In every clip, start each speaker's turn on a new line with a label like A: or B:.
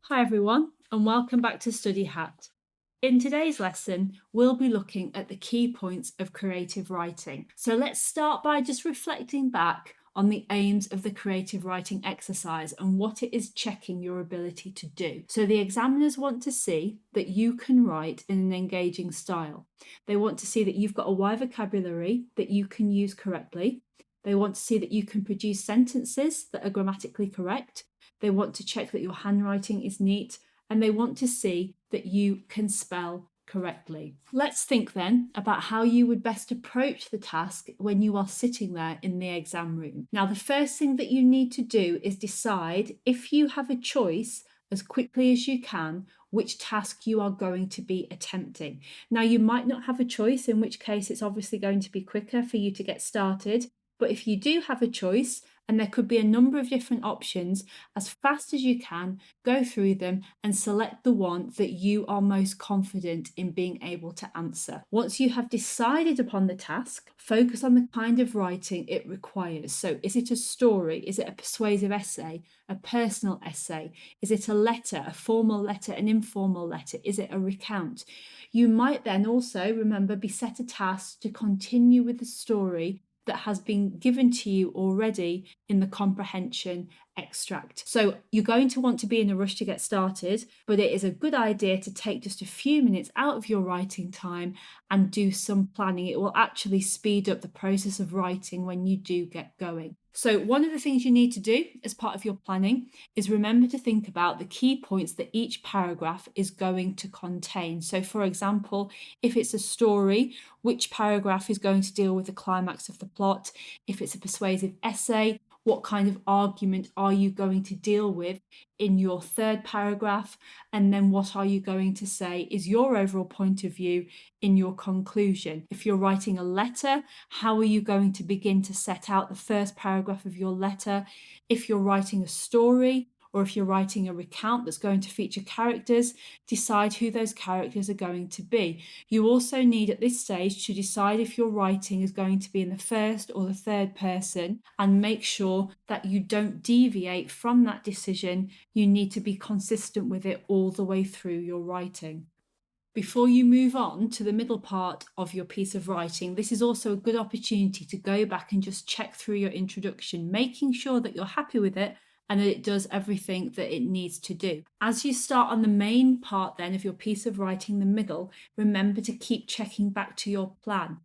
A: Hi everyone, and welcome back to Study Hat. In today's lesson, we'll be looking at the key points of creative writing. So let's start by just reflecting back on the aims of the creative writing exercise and what it is checking your ability to do. So the examiners want to see that you can write in an engaging style. They want to see that you've got a wide vocabulary that you can use correctly. They want to see that you can produce sentences that are grammatically correct. They want to check that your handwriting is neat, and they want to see that you can spell correctly. Let's think then about how you would best approach the task when you are sitting there in the exam room. Now, the first thing that you need to do is decide, if you have a choice, as quickly as you can, which task you are going to be attempting. Now, you might not have a choice, in which case it's obviously going to be quicker for you to get started. But if you do have a choice, and there could be a number of different options, as fast as you can, go through them and select the one that you are most confident in being able to answer. Once you have decided upon the task, focus on the kind of writing it requires. So is it a story? Is it a persuasive essay? A personal essay? Is it a letter, a formal letter, an informal letter? Is it a recount? You might then also, remember, be set a task to continue with the story that has been given to you already in the comprehension extract. So you're going to want to be in a rush to get started, but it is a good idea to take just a few minutes out of your writing time and do some planning. It will actually speed up the process of writing when you do get going. So one of the things you need to do as part of your planning is remember to think about the key points that each paragraph is going to contain. So for example, if it's a story, which paragraph is going to deal with the climax of the plot? If it's a persuasive essay, what kind of argument are you going to deal with in your third paragraph? And then what are you going to say is your overall point of view in your conclusion? If you're writing a letter, how are you going to begin to set out the first paragraph of your letter? If you're writing a story, or if you're writing a recount that's going to feature characters, decide who those characters are going to be. You also need at this stage to decide if your writing is going to be in the first or the third person, and make sure that you don't deviate from that decision. You need to be consistent with it all the way through your writing. Before you move on to the middle part of your piece of writing, this is also a good opportunity to go back and just check through your introduction, making sure that you're happy with it and that it does everything that it needs to do. As you start on the main part then of your piece of writing, the middle, remember to keep checking back to your plan,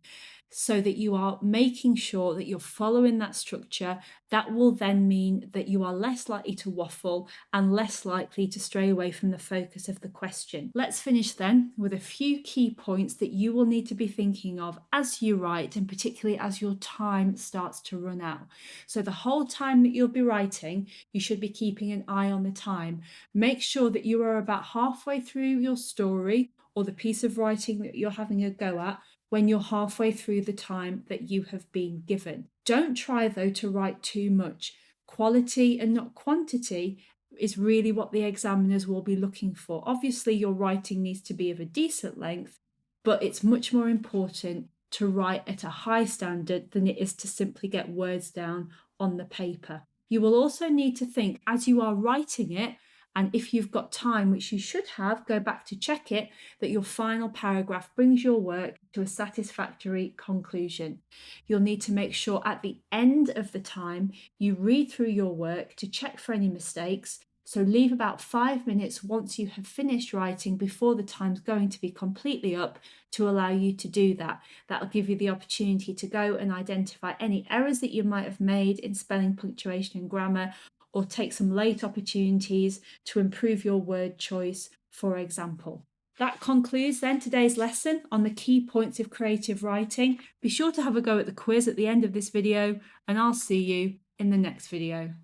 A: so that you are making sure that you're following that structure. That will then mean that you are less likely to waffle and less likely to stray away from the focus of the question. Let's finish then with a few key points that you will need to be thinking of as you write, and particularly as your time starts to run out. So the whole time that you'll be writing, you should be keeping an eye on the time. Make sure that you are about halfway through your story or the piece of writing that you're having a go at when you're halfway through the time that you have been given. Don't try, though, to write too much. Quality and not quantity is really what the examiners will be looking for. Obviously, your writing needs to be of a decent length, but it's much more important to write at a high standard than it is to simply get words down on the paper. You will also need to think as you are writing it, and if you've got time, which you should have, go back to check it, that your final paragraph brings your work to a satisfactory conclusion. You'll need to make sure at the end of the time you read through your work to check for any mistakes. So leave about 5 minutes once you have finished writing before the time's going to be completely up to allow you to do that. That'll give you the opportunity to go and identify any errors that you might have made in spelling, punctuation and grammar, or take some late opportunities to improve your word choice, for example. That concludes then today's lesson on the key points of creative writing. Be sure to have a go at the quiz at the end of this video, and I'll see you in the next video.